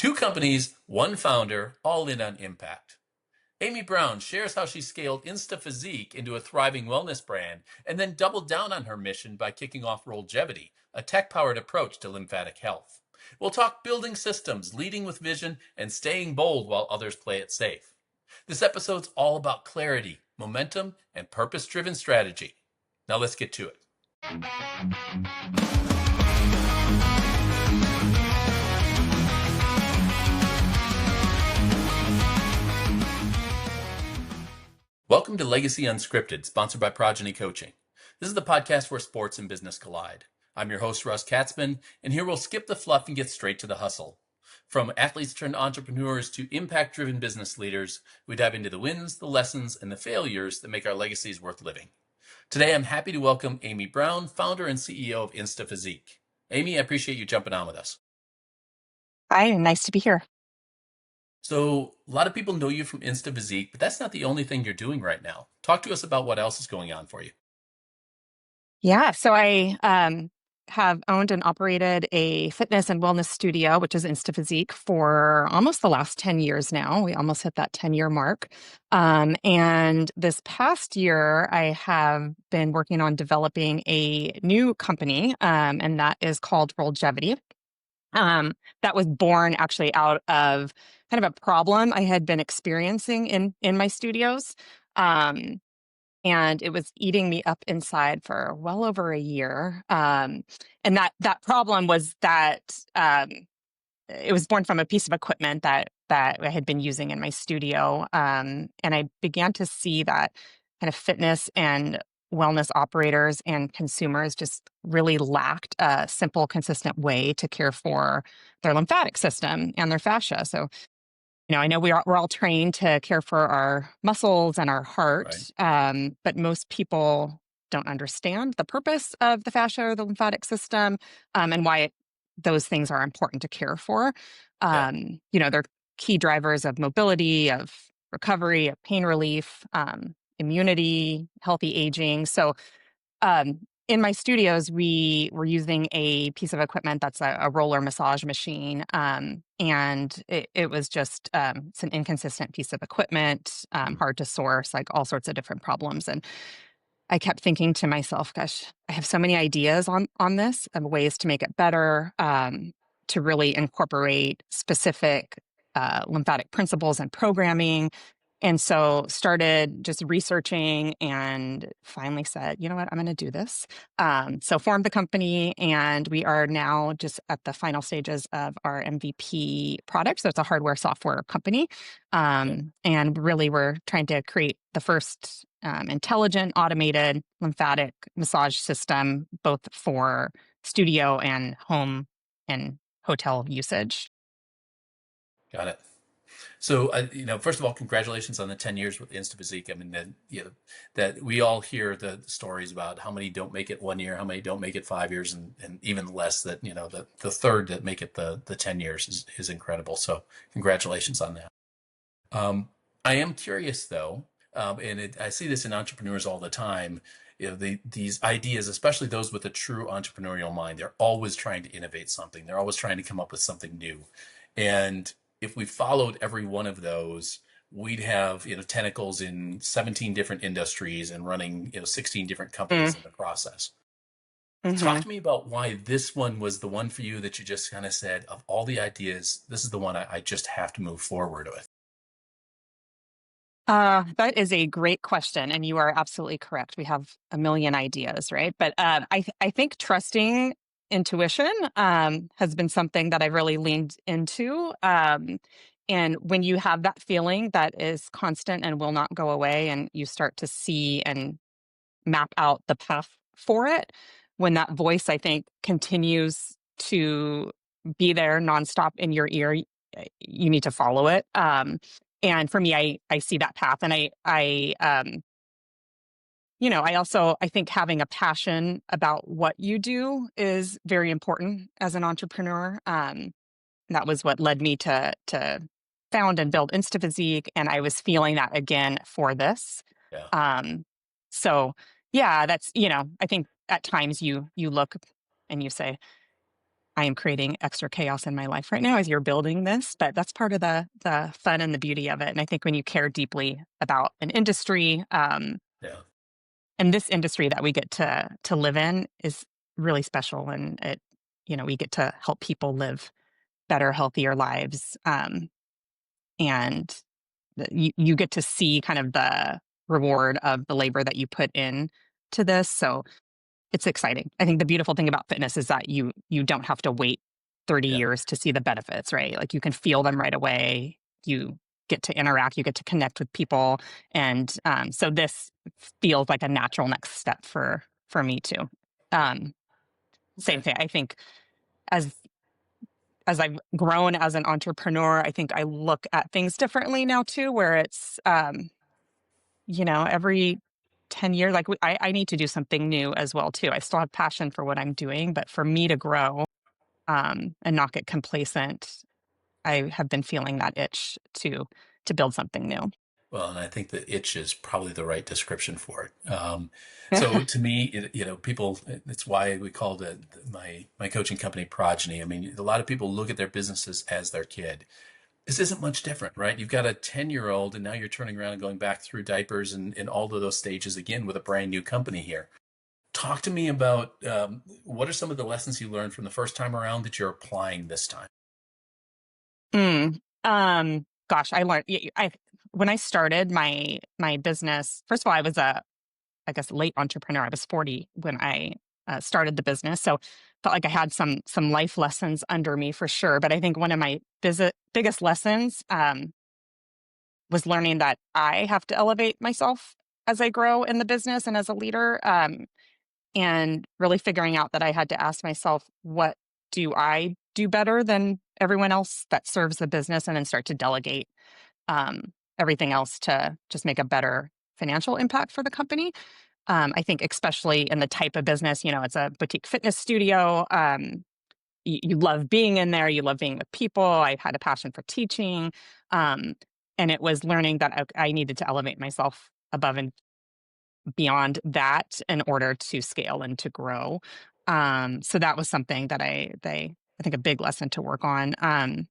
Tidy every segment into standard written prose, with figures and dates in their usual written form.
Two companies, one founder, all in on impact. Amy Brown shares how she scaled InstaPhysique into a thriving wellness brand and then doubled down on her mission by kicking off Rollgevity, a tech-powered approach to lymphatic health. We'll talk building systems, leading with vision, and staying bold while others play it safe. This episode's all about clarity, momentum, and purpose-driven strategy. Now let's get to it. Welcome to Legacy Unscripted, sponsored by Progeny Coaching. This is the podcast where sports and business collide. I'm your host, Russ Katzman, and here we'll skip the fluff and get straight to the hustle. From athletes turned entrepreneurs to impact-driven business leaders, we dive into the wins, the lessons, and the failures that make our legacies worth living. Today, I'm happy to welcome Amy Brown, founder and CEO of InstaPhysique. Amy, I appreciate you jumping on with us. Hi, nice to be here. So a lot of people know you from InstaPhysique, but that's not the only thing you're doing right now. Talk to us about what else is going on for you. Yeah, so I have owned and operated a fitness and wellness studio, which is InstaPhysique, for almost the last 10 years now. We almost hit that 10-year mark. And this past year, I have been working on developing a new company, and that is called Rollgevity. That was born actually out of kind of a problem I had been experiencing in my studios. And it was eating me up inside for well over a year. And that problem was that it was born from a piece of equipment that I had been using in my studio. And I began to see that kind of fitness and wellness operators and consumers just really lacked a simple, consistent way to care for their lymphatic system and their fascia. So, I know we're all trained to care for our muscles and our heart, Right. but most people don't understand the purpose of the fascia or the lymphatic system, and why those things are important to care for. Yeah. They're key drivers of mobility, of recovery, of pain relief, immunity, healthy aging. So, in my studios, we were using a piece of equipment that's a roller massage machine. And it was just, it's an inconsistent piece of equipment, hard to source, like all sorts of different problems. And I kept thinking to myself, gosh, I have so many ideas on this of ways to make it better, to really incorporate specific lymphatic principles and programming. And so started just researching and finally said, you know what, I'm going to do this. So formed the company, and we are now just at the final stages of our MVP product. So it's a hardware software company. And really we're trying to create the first intelligent, automated lymphatic massage system, both for studio and home and hotel usage. Got it. So, first of all, congratulations on the 10 years with InstaPhysique. I mean, that we all hear the stories about how many don't make it 1 year, how many don't make it 5 years, and even less that, the third that make it the 10 years is incredible. So congratulations on that. I am curious though, I see this in entrepreneurs all the time. These ideas, especially those with a true entrepreneurial mind, they're always trying to innovate something. They're always trying to come up with something new. And if we followed every one of those, we'd have, tentacles in 17 different industries and running, 16 different companies in the process. Talk to me about why this one was the one for you that you just kind of said, of all the ideas, this is the one I just have to move forward with. That is a great question, and you are absolutely correct. We have a million ideas, right? But I think trusting intuition has been something that I've really leaned into. And when you have that feeling that is constant and will not go away, and you start to see and map out the path for it, when that voice, I think, continues to be there nonstop in your ear, you need to follow it. And for me, I see that path, and I think having a passion about what you do is very important as an entrepreneur. That was what led me to found and build InstaPhysique, and I was feeling that again for this. Yeah. So yeah, that's, I think at times you look and you say, I am creating extra chaos in my life right now as you're building this, but that's part of the fun and the beauty of it. And I think when you care deeply about an industry, Yeah. and this industry that we get to live in is really special, and it, we get to help people live better, healthier lives, and you get to see kind of the reward of the labor that you put in to this. So it's exciting. I think the beautiful thing about fitness is that you don't have to wait 30 Yeah. years to see the benefits, right? Like you can feel them right away. You get to interact, you get to connect with people, and so this feels like a natural next step for me too. Um, Same Okay. thing. I think as I've grown as an entrepreneur, I think I look at things differently now too, where it's every 10 years, like I need to do something new as well too. I still have passion for what I'm doing, but for me to grow and not get complacent, I have been feeling that itch to build something new. Well, and I think the itch is probably the right description for it. So to me, people, it's why we called it my coaching company Progeny. I mean, a lot of people look at their businesses as their kid. This isn't much different, right? You've got a 10-year-old and now you're turning around and going back through diapers and all of those stages again with a brand new company here. Talk to me about what are some of the lessons you learned from the first time around that you're applying this time? Mm. Gosh, I learned. I When I started my business. First of all, I was I guess late entrepreneur. I was 40 when I started the business, so felt like I had some life lessons under me for sure. But I think one of my biggest lessons was learning that I have to elevate myself as I grow in the business and as a leader. And really figuring out that I had to ask myself, what do I do better than everyone else that serves the business, and then start to delegate everything else to just make a better financial impact for the company. I think, especially in the type of business, it's a boutique fitness studio. You love being in there, you love being with people. I had a passion for teaching. Um, and it was learning that I needed to elevate myself above and beyond that in order to scale and to grow. So that was something that I think a big lesson to work on. And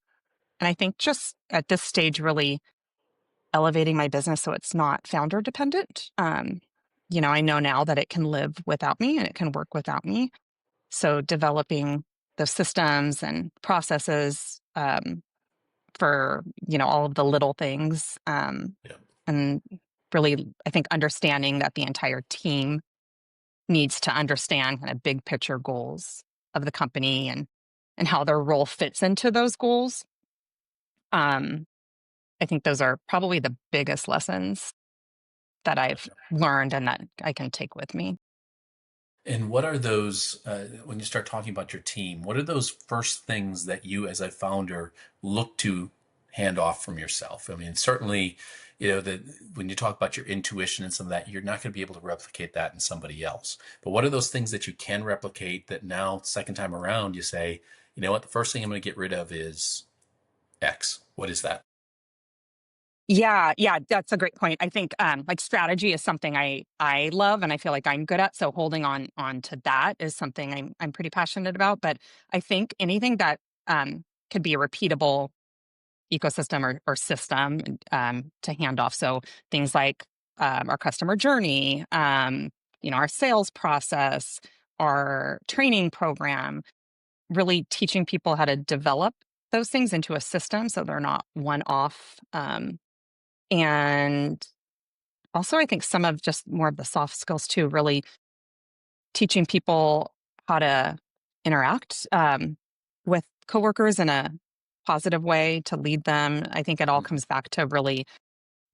I think just at this stage, really elevating my business so it's not founder dependent. I know now that it can live without me and it can work without me. So developing the systems and processes for all of the little things, Yeah. and really, I think understanding that the entire team needs to understand kind of big picture goals of the company, and how their role fits into those goals. Um, I think those are probably the biggest lessons that I've Gotcha. learned and that I can take with me. And what are those, when you start talking about your team, what are those first things that you as a founder look to hand off from yourself? I mean, certainly, that when you talk about your intuition and some of that, you're not going to be able to replicate that in somebody else. But what are those things that you can replicate that now, second time around, you say, you know what, the first thing I'm going to get rid of is X. What is that? Yeah, that's a great point. I think like strategy is something I love and I feel like I'm good at. So holding on to that is something I'm pretty passionate about. But I think anything that could be a repeatable ecosystem or system to hand off. So things like our customer journey, our sales process, our training program, really teaching people how to develop those things into a system so they're not one off. And also, I think some of just more of the soft skills too, really teaching people how to interact with coworkers in a positive way to lead them. I think it all Mhm. comes back to really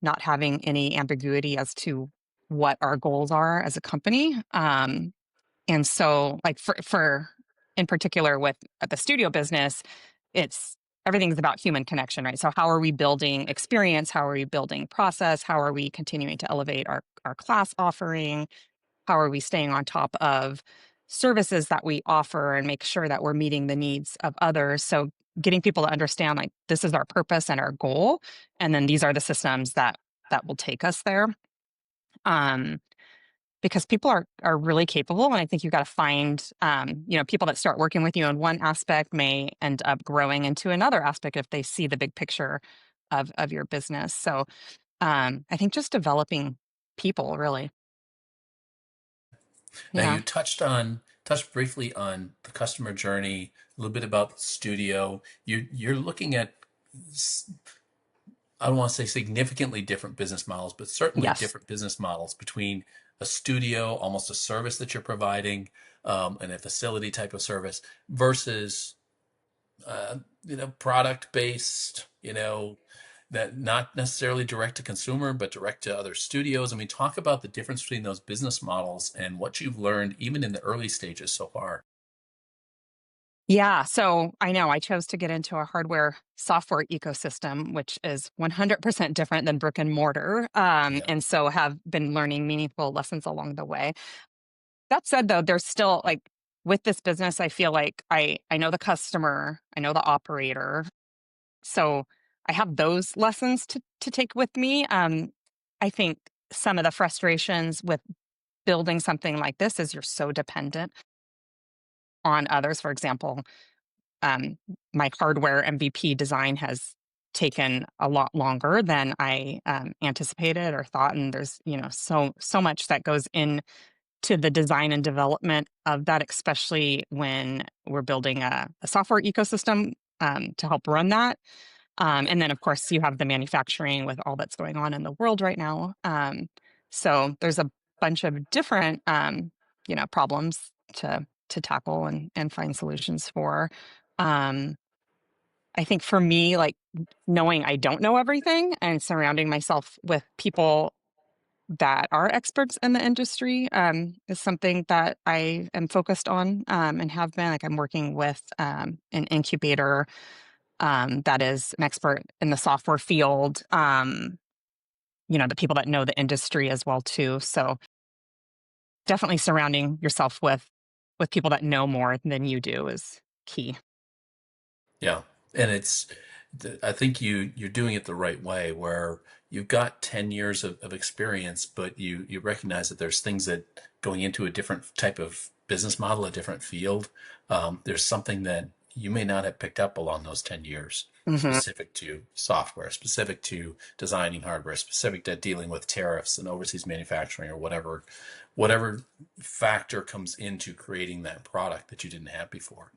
not having any ambiguity as to what our goals are as a company. And so, like for in particular with the studio business, it's everything's about human connection, right? So how are we building experience? How are we building process? How are we continuing to elevate our class offering? How are we staying on top of services that we offer and make sure that we're meeting the needs of others? So getting people to understand like this is our purpose and our goal, and then these are the systems that will take us there. Um, because people are really capable, and I think you've got to find people that start working with you in one aspect may end up growing into another aspect if they see the big picture of your business. So I think just developing people, really. Now Yeah. you touched briefly on the customer journey, a little bit about the studio. You're looking at, I don't want to say significantly different business models, but certainly Yes. different business models between a studio, almost a service that you're providing, and a facility type of service versus product based, that not necessarily direct to consumer, but direct to other studios. I mean, talk about the difference between those business models and what you've learned even in the early stages so far. Yeah. So I know I chose to get into a hardware software ecosystem, which is 100% different than brick and mortar. Yeah. And so have been learning meaningful lessons along the way. That said, though, there's still like with this business, I feel like I know the customer, I know the operator. So I have those lessons to take with me. I think some of the frustrations with building something like this is you're so dependent on others. For example, um, my hardware MVP design has taken a lot longer than I anticipated or thought, and there's so much that goes in to the design and development of that, especially when we're building a software ecosystem to help run that. And then, of course, you have the manufacturing with all that's going on in the world right now. So there's a bunch of different, problems to tackle and find solutions for. Um, I think for me, like knowing I don't know everything and surrounding myself with people that are experts in the industry is something that I am focused on and have been. Like I'm working with an incubator that is an expert in the software field. The people that know the industry as well too. So definitely surrounding yourself with people that know more than you do is key. Yeah. And I think you're doing it the right way where you've got 10 years of experience, but you recognize that there's things that going into a different type of business model, a different field, there's something that you may not have picked up along those 10 years Hmm. specific to software, specific to designing hardware, specific to dealing with tariffs and overseas manufacturing or whatever factor comes into creating that product that you didn't have before.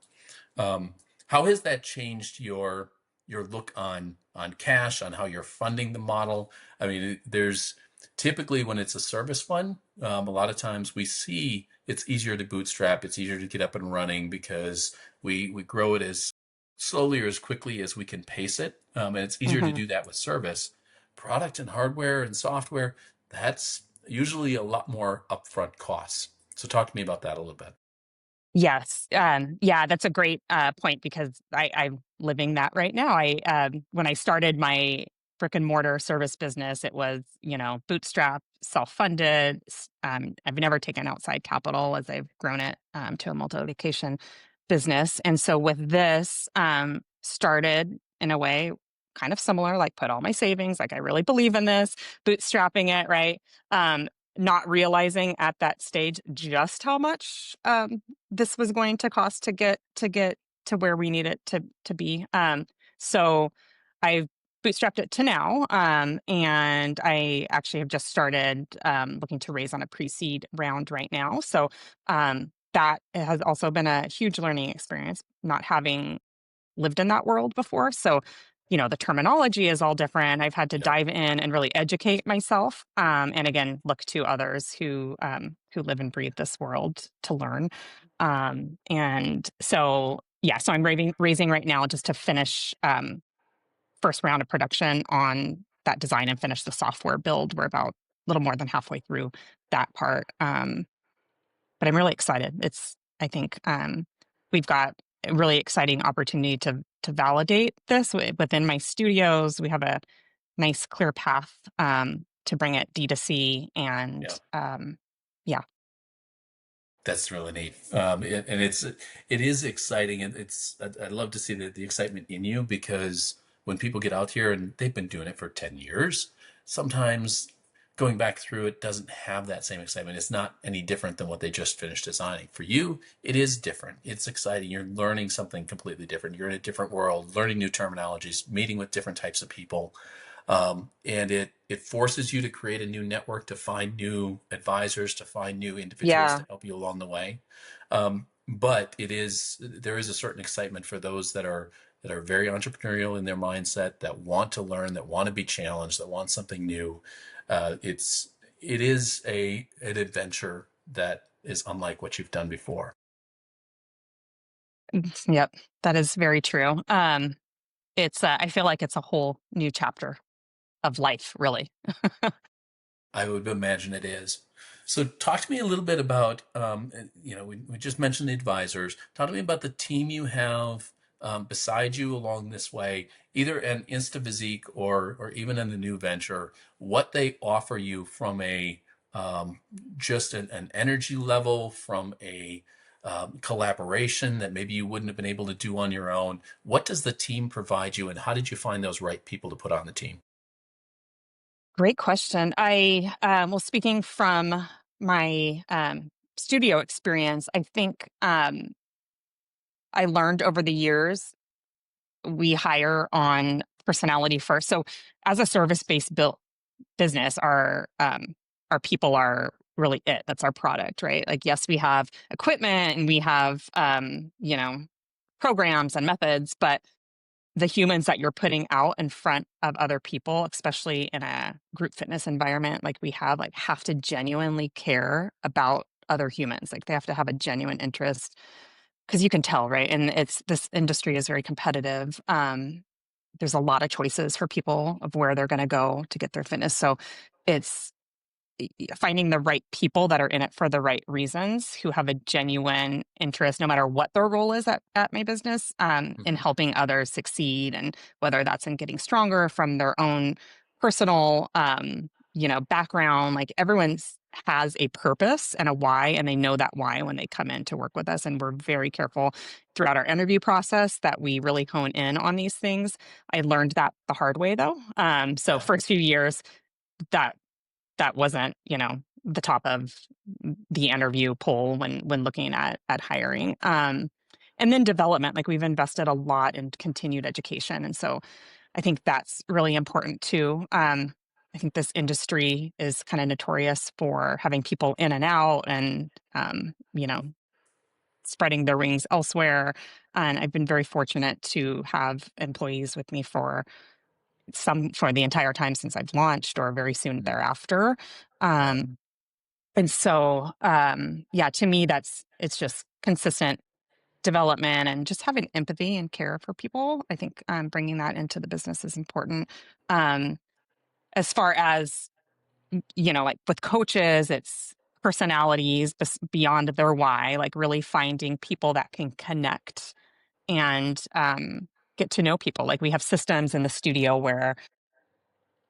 How has that changed your look on cash, on how you're funding the model? I mean, there's typically when it's a service fund, a lot of times we see it's easier to bootstrap, it's easier to get up and running because we grow it as slowly or as quickly as we can pace it, and it's easier to Hmm. do that with service. Product and hardware and software, that's usually a lot more upfront costs. So talk to me about that a little bit. Yes. Yeah, that's a great point because I'm living that right now. When I started my brick and mortar service business, it was, bootstrap, self-funded. I've never taken outside capital as I've grown it to a multi-location business. And so with this, started in a way kind of similar, like put all my savings, like I really believe in this, bootstrapping it, right? Um, Not realizing at that stage just how much this was going to cost to get to where we need it to be. So I've bootstrapped it to now, and I actually have just started looking to raise on a pre-seed round right now. So that has also been a huge learning experience, not having lived in that world before. So, the terminology is all different. I've had to Yeah. dive in and really educate myself, and again, look to others who live and breathe this world to learn. And so, yeah, so I'm raising right now just to finish first round of production on that design and finish the software build. We're about a little more than halfway through that part. But I'm really excited. I think we've got a really exciting opportunity to validate this within my studios. We have a nice clear path to bring it D2C, and Yeah. yeah. That's really neat. And it is exciting, and I love to see the excitement in you because when people get out here and they've been doing it for 10 years, sometimes going back through it doesn't have that same excitement. It's not any different than what they just finished designing. For you, it is different. It's exciting. You're learning something completely different. You're in a different world, learning new terminologies, meeting with different types of people. And it forces you to create a new network, to find new advisors, to find new individuals Yeah. to help you along the way. But there is a certain excitement for those that are very entrepreneurial in their mindset, that want to learn, that want to be challenged, that want something new. It's it is an adventure that is unlike what you've done before. Yep. That is very true. I feel like it's a whole new chapter of life, really. I would imagine it is. So, talk to me a little bit about, we just mentioned the advisors. Talk to me about the team you have beside you along this way, either in InstaPhysique or even in the new venture, what they offer you from a just an energy level, from a collaboration that maybe you wouldn't have been able to do on your own. What does the team provide you, and how did you find those right people to put on the team? Great question. Well, speaking from my studio experience, I think I learned over the years we hire on personality first. So, as a service-based built business, our people are really it. That's our product, right? Like, yes, we have equipment and we have programs and methods, but the humans that you're putting out in front of other people, especially in a group fitness environment like we have to genuinely care about other humans. Like, they have to have a genuine interest, because you can tell, right? And this industry is very competitive. There's a lot of choices for people of where they're going to go to get their fitness. So it's finding the right people that are in it for the right reasons, who have a genuine interest, no matter what their role is at my business, in Mhm. helping others succeed. And whether that's in getting stronger from their own personal, background, like everyone's has a purpose and a why, and they know that why when they come in to work with us. And we're very careful throughout our interview process that we really hone in on these things. I learned that the hard way, though. So Yeah. first few years, that that wasn't, the top of the interview poll when looking at hiring. And then development, like we've invested a lot in continued education. And so I think that's really important too. I think this industry is kind of notorious for having people in and out and, spreading their wings elsewhere. And I've been very fortunate to have employees with me for the entire time since I've launched, or very soon Mhm. thereafter. Wow. Um, and so, yeah, to me, it's just consistent development and just having empathy and care for people. I think bringing that into the business is important. Um, as far as, like with coaches, it's personalities beyond their why, like really finding people that can connect and get to know people. Like, we have systems in the studio where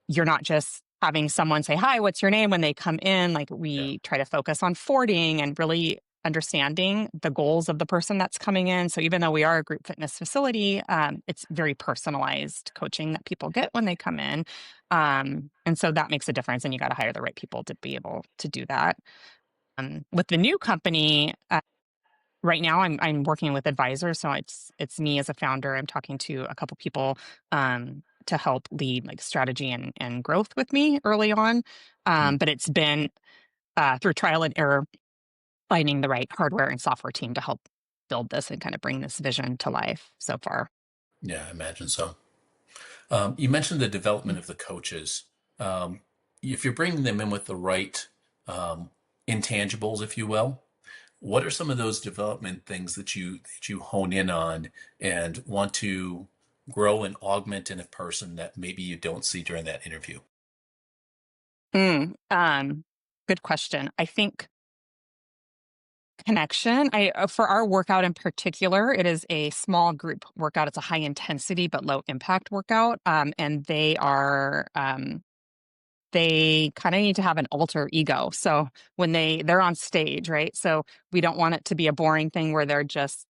you're not just having someone say, "Hi, what's your name?" when they come in. Like, Yeah. we try to focus on forwarding and really understanding the goals of the person that's coming in. So even though we are a group fitness facility, it's very personalized coaching that people get when they come in. And so that makes a difference. And you got to hire the right people to be able to do that. With the new company, right now I'm working with advisors, so it's me as a founder. I'm talking to a couple people to help lead like strategy and growth with me early on. Mm. But it's been through trial and error, finding the right hardware and software team to help build this and kind of bring this vision to life so far. Yeah, I imagine so. You mentioned the development of the coaches. Um, if you're bringing them in with the right um, intangibles, if you will, what are some of those development things that you hone in on and want to grow and augment in a person that maybe you don't see during that interview? Mm, good question. I think connection. For our workout in particular, it is a small group workout. It's a high intensity but low impact workout, and they kind of need to have an alter ego. So when they're on stage, right? So we don't want it to be a boring thing where they're just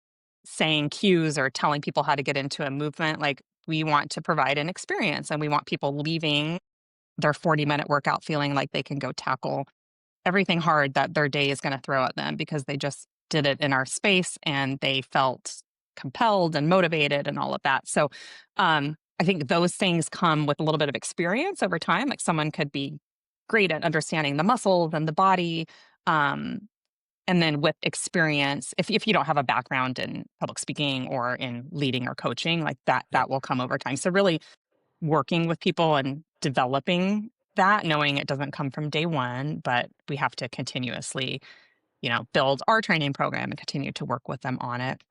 saying cues or telling people how to get into a movement. Like, we want to provide an experience, and we want people leaving their 40-minute workout feeling like they can go tackle everything hard that their day is going to throw at them because they just did it in our space and they felt compelled and motivated and all of that. So I think those things come with a little bit of experience over time. Like someone could be great at understanding the muscles and the body. Um, and then with experience, if you don't have a background in public speaking or in leading or coaching, like that Yep. will come over time. So really working with people and developing that, knowing it doesn't come from day one, but we have to continuously, build our training program and continue to work with them on it.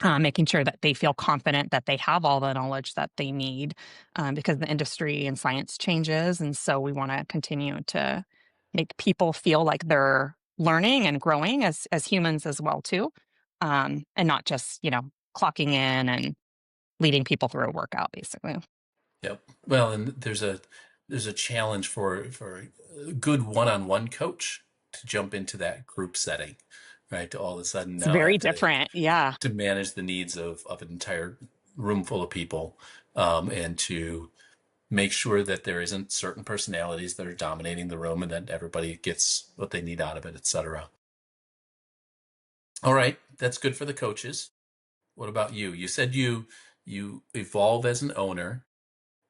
Making sure that they feel confident that they have all the knowledge that they need, because the industry and science changes. And so we want to continue to make people feel like they're learning and growing as humans as well too, and not just clocking in and leading people through a workout basically. Yep. Well, and there's a challenge for a good one-on-one coach to jump into that group setting, right? To all of a sudden It's now very have to different. Yeah. to manage the needs of an entire room full of people, and to make sure that there isn't certain personalities that are dominating the room and that everybody gets what they need out of it, etc. All right, that's good for the coaches. What about you? You said you evolve as an owner.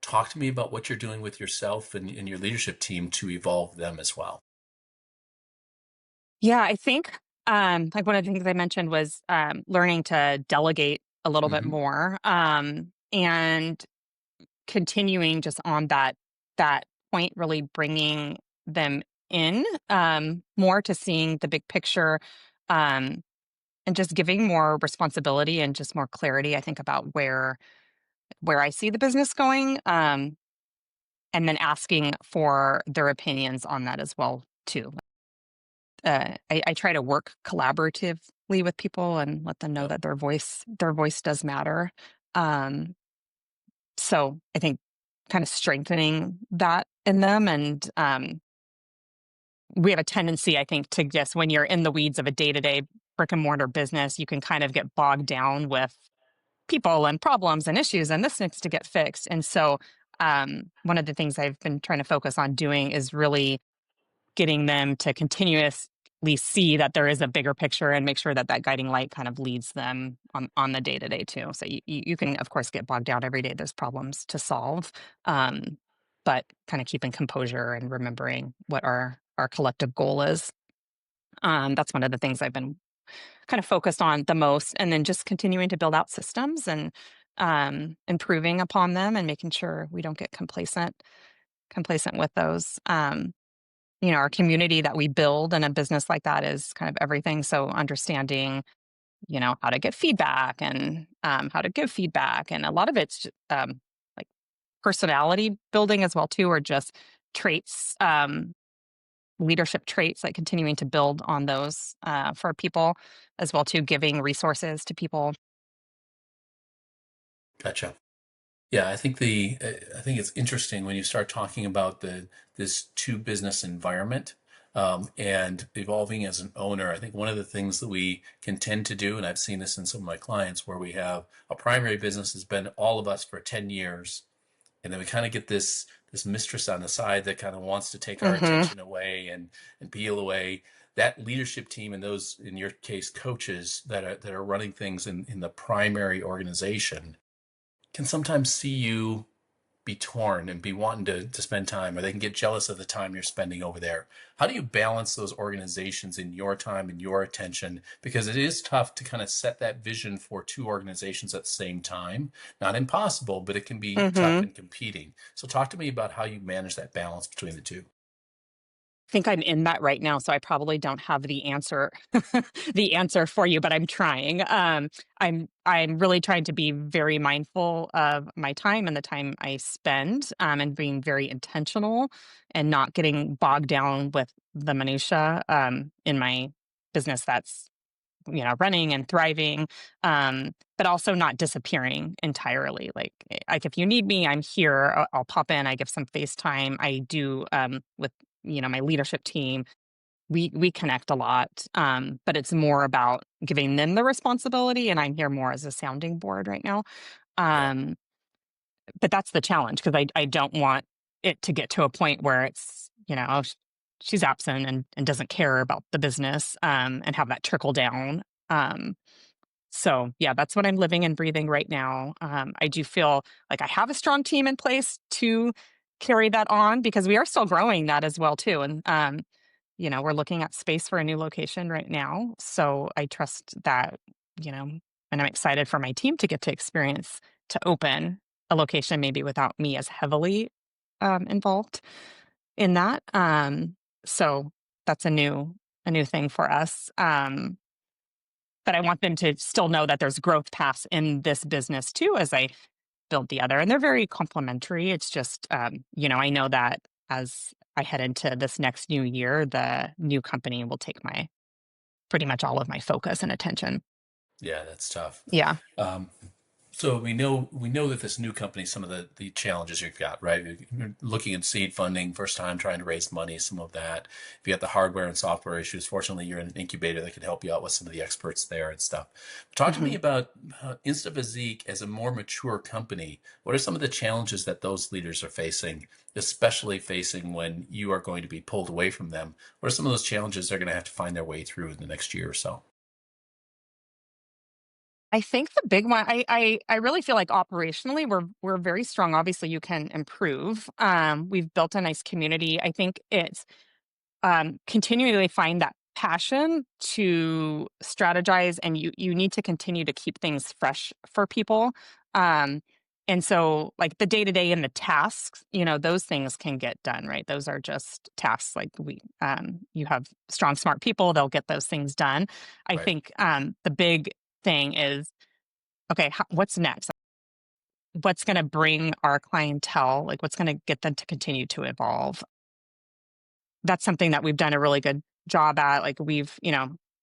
Talk to me about what you're doing with yourself and your leadership team to evolve them as well. Yeah, I think like one of the things I mentioned was learning to delegate a little bit Hmm. more, and continuing just on that point, really bringing them in more to seeing the big picture, um, and just giving more responsibility and just more clarity. I think about where I see the business going, and then asking for their opinions on that as well too. I try to work collaboratively with people and let them know Yep. that their voice does matter. Um, so I think kind of strengthening that in them, and we have a tendency, I think, to just when you're in the weeds of a day to day brick and mortar business, you can kind of get bogged down with people and problems and issues, and this needs to get fixed. And so one of the things I've been trying to focus on doing is really getting them to continuously see that there is a bigger picture and make sure that that guiding light kind of leads them on the day to day too. So you can of course get bogged down every day. There's problems to solve, um, but kind of keeping composure and remembering what our collective goal is. That's one of the things I've been kind of focused on the most, and then just continuing to build out systems and improving upon them and making sure we don't get complacent with those. Our community that we build in a business like that is kind of everything. So understanding, how to get feedback and how to give feedback. And a lot of it's like personality building as well, too, or just traits, leadership traits, like continuing to build on those for people as well, too, giving resources to people. Gotcha. Yeah, I think it's interesting when you start talking about the this two business environment, and evolving as an owner. I think one of the things that we can tend to do, and I've seen this in some of my clients, where we have a primary business has been all of us for 10 years, and then we kind of get this mistress on the side that kind of wants to take our Hmm. attention away and peel away. That leadership team and those, in your case, coaches that are running things in the primary organization can sometimes see you be torn and be wanting to spend time, or they can get jealous of the time you're spending over there. How do you balance those organizations in your time and your attention? Because it is tough to kind of set that vision for two organizations at the same time. Not impossible, but it can be tough Hmm. and competing. So talk to me about how you manage that balance between the two. Think I'm in that right now, so I probably don't have the answer the answer for you, but I'm trying. I'm really trying to be very mindful of my time and the time I spend, and being very intentional and not getting bogged down with the minutia in my business that's running and thriving, but also not disappearing entirely. Like if you need me, I'm here. I'll pop in. I give some FaceTime. I do with my leadership team. We connect a lot, but it's more about giving them the responsibility, and I'm here more as a sounding board right now. Yeah. Um, but that's the challenge because I don't want it to get to a point where it's, oh, she's absent and doesn't care about the business, and have that trickle down. Um, so yeah, that's what I'm living and breathing right now. I do feel like I have a strong team in place to carry that on because we are still growing that as well too. And we're looking at space for a new location right now. So I trust that, and I'm excited for my team to get to experience to open a location maybe without me as heavily involved in that. So that's a new thing for us. But I want them to still know that there's growth paths in this business too as I build the other. And they're very complementary. It's just, I know that as I head into this next new year, the new company will take my pretty much all of my focus and attention. Yeah, that's tough. Yeah. Um, so we know that this new company, some of the challenges you've got, right? You're looking at seed funding, first time trying to raise money, some of that. If you got the hardware and software issues, fortunately you're in an incubator that can help you out with some of the experts there and stuff. Talk to me hmm about InstaPhysique as a more mature company. What are some of the challenges that those leaders are facing, especially facing when you are going to be pulled away from them? What are some of those challenges they're going to have to find their way through in the next year or so? I think the big one, I really feel like operationally we're very strong. Obviously, you can improve. We've built a nice community. I think it's continually find that passion to strategize, and you need to continue to keep things fresh for people. um and so like the day to day and the tasks, those things can get done, right? Those are just tasks. Like you have strong smart people, they'll get those things done. I Right. think the big thing is, okay, what's next? What's going to bring our clientele, like what's going to get them to continue to evolve? That's something that we've done a really good job at. Like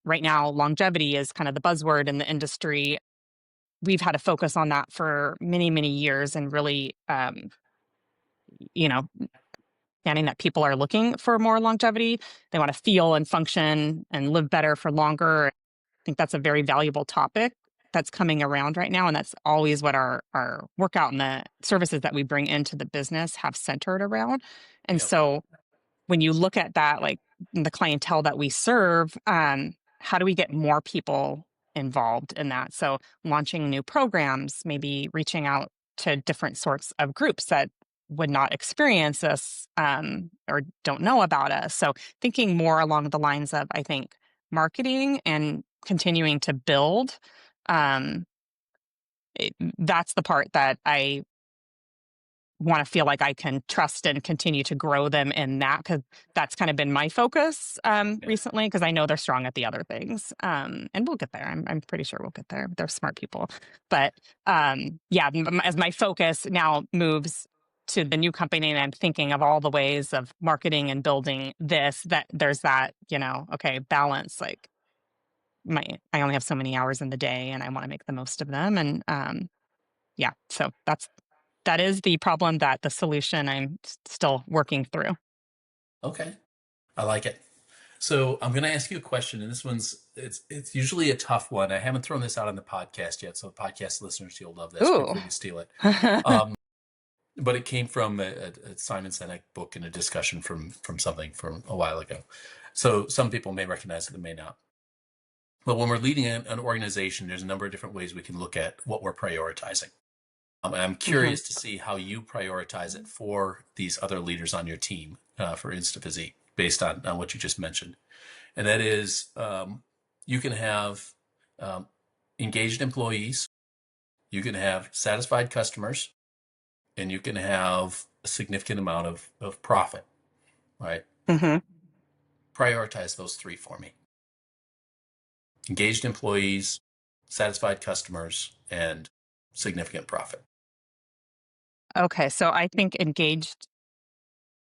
right now, longevity is kind of the buzzword in the industry. We've had a focus on that for many, many years and really, you know, understanding that people are looking for more longevity. They want to feel and function and live better for longer. I think that's a very valuable topic that's coming around right now. And that's always what our workout and the services that we bring into the business have centered around. And Yep. so when you look at that, like the clientele that we serve, how do we get more people involved in that? So launching new programs, maybe reaching out to different sorts of groups that would not experience us, or don't know about us. So thinking more along the lines of, I think, marketing and continuing to build. Um, that's the part that I want to feel like I can trust and continue to grow them in that, because that's kind of been my focus Yeah. recently, because I know they're strong at the other things. And we'll get there. I'm pretty sure we'll get there. They're smart people. But yeah, as my focus now moves to the new company and I'm thinking of all the ways of marketing and building this, that there's that, okay, balance. Like I only have so many hours in the day and I want to make the most of them. And yeah, so that is the problem, that the solution I'm still working through. Okay. I like it. So I'm going to ask you a question, and this one's it's usually a tough one. I haven't thrown this out on the podcast yet, so podcast listeners, you'll love this. Feel Ooh. free to steal it. Um, but it came from a Simon Sinek book and a discussion from something from a while ago. So some people may recognize it, they may not. But when we're leading an organization, there's a number of different ways we can look at what we're prioritizing. And I'm hmm curious to see how you prioritize it for these other leaders on your team, for InstaPhysique, based on what you just mentioned. And that is, you can have um, engaged employees, you can have satisfied customers, and you can have a significant amount of profit, right? hmm Prioritize those three for me: engaged employees, satisfied customers, and significant profit. Okay, so I think engaged.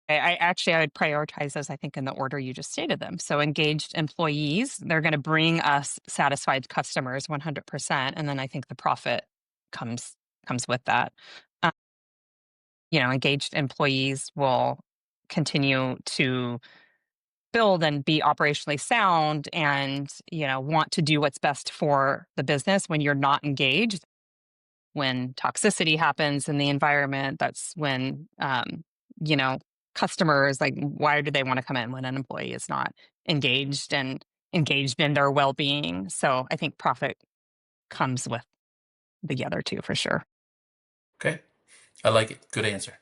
I would prioritize those, I think, in the order you just stated them. So engaged employees, they're going to bring us satisfied customers 100%, and then I think the profit comes comes with that. Uh, Engaged employees will continue to build and be operationally sound and want to do what's best for the business. When you're not engaged, when toxicity happens in the environment, that's when customers, like, why do they want to come in when an employee is not engaged in their well-being? So I think profit comes with the other two for sure. Okay. I like it. Good answer.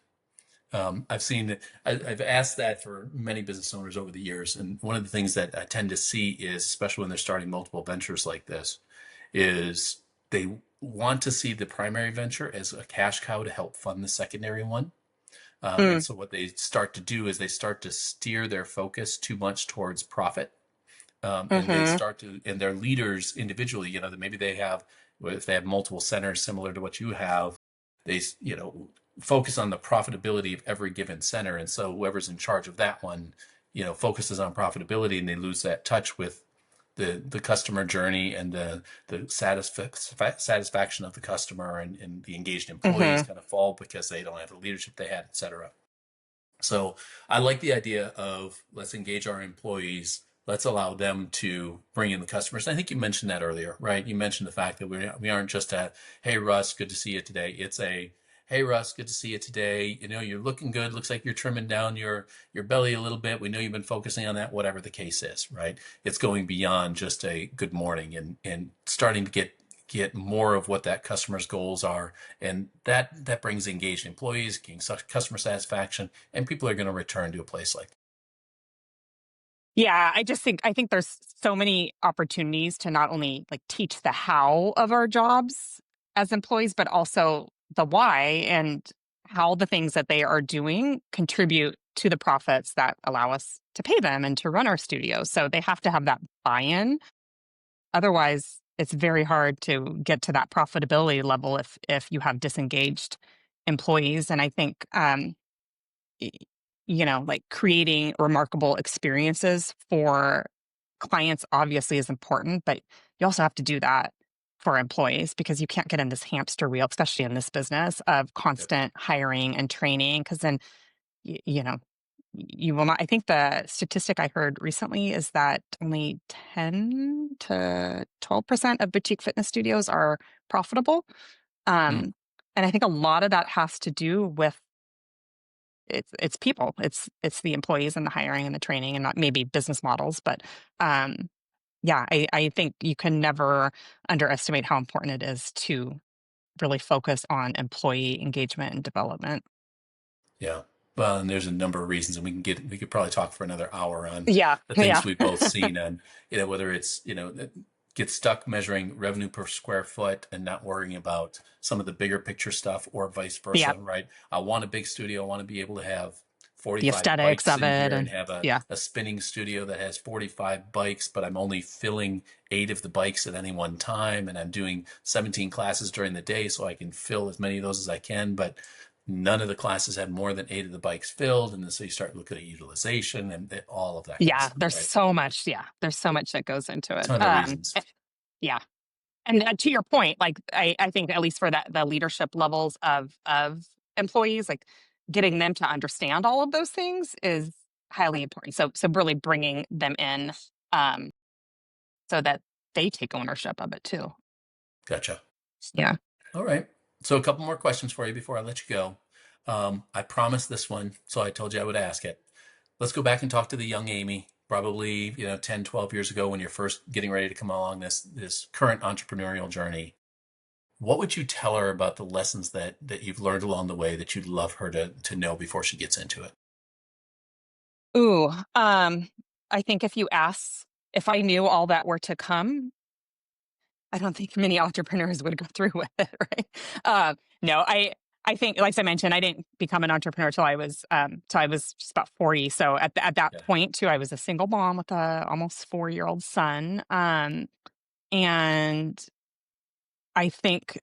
I've seen, I've asked that for many business owners over the years. And one of the things that I tend to see is, especially when they're starting multiple ventures like this, is they want to see the primary venture as a cash cow to help fund the secondary one. And Mm, so what they start to do is they start to steer their focus too much towards profit. And they hmm start to, and their leaders individually, that maybe they have, if they have multiple centers similar to what you have, they, focus on the profitability of every given center. And so whoever's in charge of that one, focuses on profitability, and they lose that touch with the customer journey and the satisfaction of the customer, and the engaged employees hmm kind of fall because they don't have the leadership they had, et cetera. So I like the idea of, let's engage our employees. Let's allow them to bring in the customers. I think you mentioned that earlier, right? You mentioned the fact that we aren't just a, hey, Russ, good to see you today. It's a, hey, Russ, good to see you today. You're looking good. Looks like you're trimming down your belly a little bit. We know you've been focusing on that, whatever the case is, right? It's going beyond just a good morning, and starting to get more of what that customer's goals are, and that brings engaged employees, customer satisfaction, and people are going to return to a place like that. Yeah, I think there's so many opportunities to not only like teach the how of our jobs as employees, but also the why and how the things that they are doing contribute to the profits that allow us to pay them and to run our studio. So they have to have that buy-in. Otherwise, it's very hard to get to that profitability level if you have disengaged employees. And I think y- like creating remarkable experiences for clients obviously is important, but you also have to do that for employees because you can't get in this hamster wheel, especially in this business of Yep. constant hiring and training. Because then, you know, you will not. I think the statistic I heard recently is that only 10 to 12% of boutique fitness studios are profitable. Mm, Um, and I think a lot of that has to do with it's people. It's the employees and the hiring and the training and not maybe business models. But um, yeah, I think you can never underestimate how important it is to really focus on employee engagement and development. yeah. Well, and there's a number of reasons, and we could probably talk for another hour on Yeah, the things yeah, we've both seen, and whether it's get stuck measuring revenue per square foot and not worrying about some of the bigger picture stuff, or vice yeah. versa, right? I want a big studio. I want to be able to have The 45 aesthetics bikes of in it, here, and and have yeah, a spinning studio that has 45 bikes, but I'm only filling 8 of the bikes at any one time, and I'm doing 17 classes during the day, so I can fill as many of those as I can, but none of the classes have more than 8 of the bikes filled. And then so you start looking at utilization and all of that kind of yeah. stuff, There's right? so much. Yeah, there's so much that goes into it. Ton of reasons. Yeah. And to your point, like I think at least for that the leadership levels of employees, like getting them to understand all of those things is highly important. So really bringing them in, um, so that they take ownership of it too. Gotcha. Yeah. All right. So a couple more questions for you before I let you go. I promised this one, so I told you I would ask it. Let's go back and talk to the young Amy, probably, 10, 12 years ago, when you're first getting ready to come along this current entrepreneurial journey. What would you tell her about the lessons that you've learned along the way that you'd love her to know before she gets into it? Ooh, I think if I knew all that were to come, I don't think many entrepreneurs would go through with it, right? No, I think, like I mentioned, I didn't become an entrepreneur till I was just about 40. So at that Yeah. point too, I was a single mom with a almost 4-year-old son. And I think,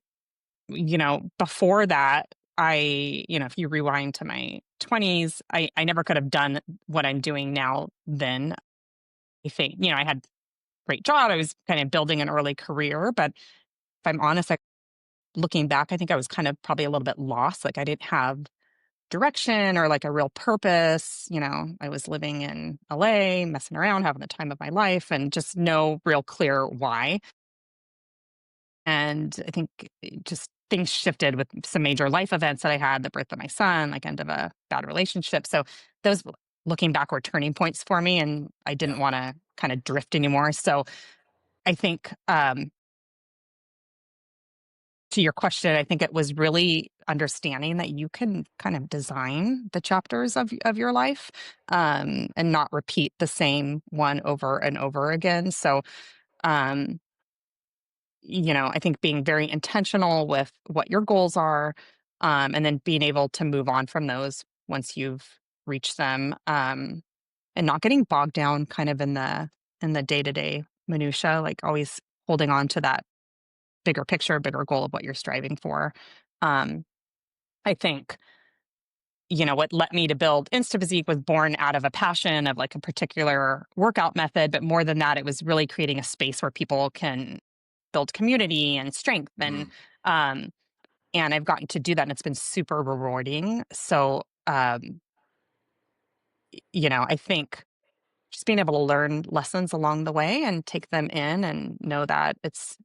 before that, if you rewind to my 20s, I never could have done what I'm doing now then. I think, I had a great job. I was kind of building an early career, but if I'm honest, looking back, I think I was kind of probably a little bit lost. Like I didn't have direction or like a real purpose. I was living in LA, messing around, having the time of my life, and just no real clear why. And I think just things shifted with some major life events that I had, the birth of my son, like end of a bad relationship. So those, looking back, were turning points for me, and I Yeah. didn't want to kind of drift anymore. So I think, to your question, I think it was really understanding that you can kind of design the chapters of your life, and not repeat the same one over and over again. So, um, I think being very intentional with what your goals are, and then being able to move on from those once you've reached them, and not getting bogged down kind of in the day to day minutia, like always holding on to that bigger picture, bigger goal of what you're striving for. Um, I think, what led me to build InstaPhysique was born out of a passion of like a particular workout method. But more than that, it was really creating a space where people can build community and strength. Um, and I've gotten to do that, and it's been super rewarding. So, I think just being able to learn lessons along the way and take them in and know that it's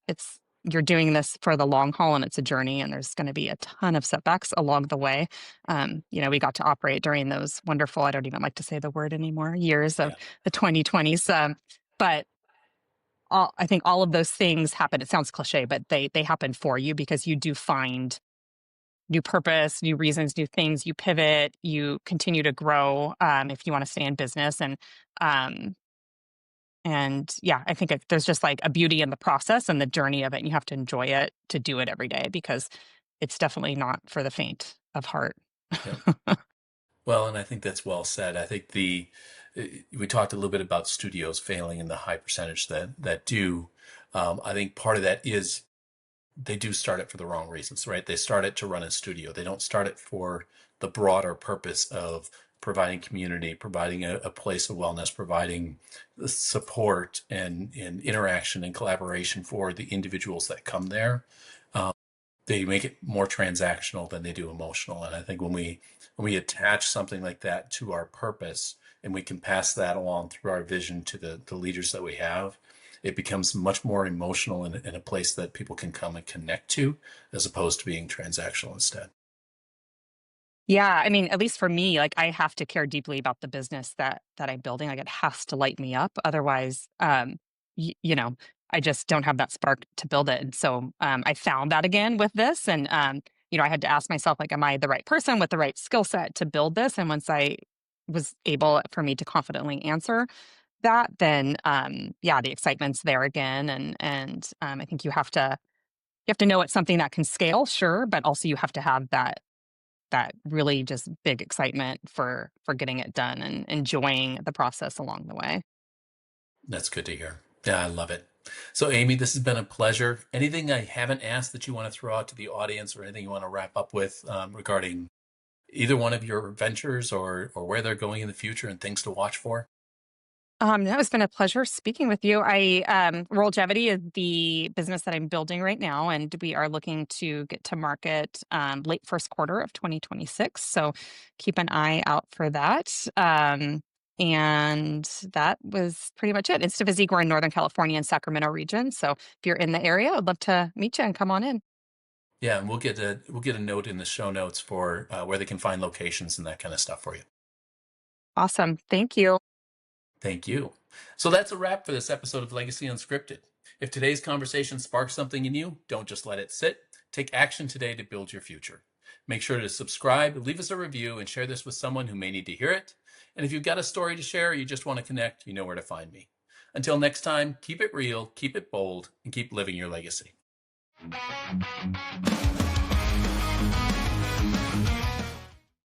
you're doing this for the long haul, and it's a journey, and there's going to be a ton of setbacks along the way. We got to operate during those wonderful, I don't even like to say the word anymore, years of Yeah. the 2020s. But I think all of those things happen. It sounds cliche, but they happen for you, because you do find new purpose, new reasons, new things. You pivot, you continue to grow, if you want to stay in business. Um, and yeah, I think there's just like a beauty in the process and the journey of it. And you have to enjoy it to do it every day, because it's definitely not for the faint of heart. Yeah. Well, and I think that's well said. I think we talked a little bit about studios failing in the high percentage that do. I think part of that is they do start it for the wrong reasons, right? They start it to run a studio. They don't start it for the broader purpose of providing community, providing a place of wellness, providing the support and interaction and collaboration for the individuals that come there. They make it more transactional than they do emotional. And I think when we attach something like that to our purpose, and we can pass that along through our vision to the leaders that we have, it becomes much more emotional in a place that people can come and connect to, as opposed to being transactional instead. Yeah, I mean, at least for me, like I have to care deeply about the business that I'm building. Like it has to light me up. Otherwise, I just don't have that spark to build it. And so I found that again with this. And I had to ask myself, like, am I the right person with the right skill set to build this? And once I was able for me to confidently answer that, then yeah, the excitement's there again. And I think you have to know it's something that can scale, sure, but also you have to have that really just big excitement for getting it done and enjoying the process along the way. That's good to hear. Yeah, I love it. So, Amy, this has been a pleasure. Anything I haven't asked that you want to throw out to the audience, or anything you want to wrap up with regarding either one of your ventures, or where they're going in the future and things to watch for? No, it's been a pleasure speaking with you. Rollgevity is the business that I'm building right now, and we are looking to get to market late first quarter of 2026. So keep an eye out for that. And that was pretty much it. InstaPhysique, we're in Northern California and Sacramento region. So if you're in the area, I'd love to meet you and come on in. Yeah, and we'll get a note in the show notes for where they can find locations and that kind of stuff for you. Awesome. Thank you. Thank you. So that's a wrap for this episode of Legacy Unscripted. If today's conversation sparks something in you, don't just let it sit. Take action today to build your future. Make sure to subscribe, leave us a review, and share this with someone who may need to hear it. And if you've got a story to share or you just want to connect, you know where to find me. Until next time, keep it real, keep it bold, and keep living your legacy.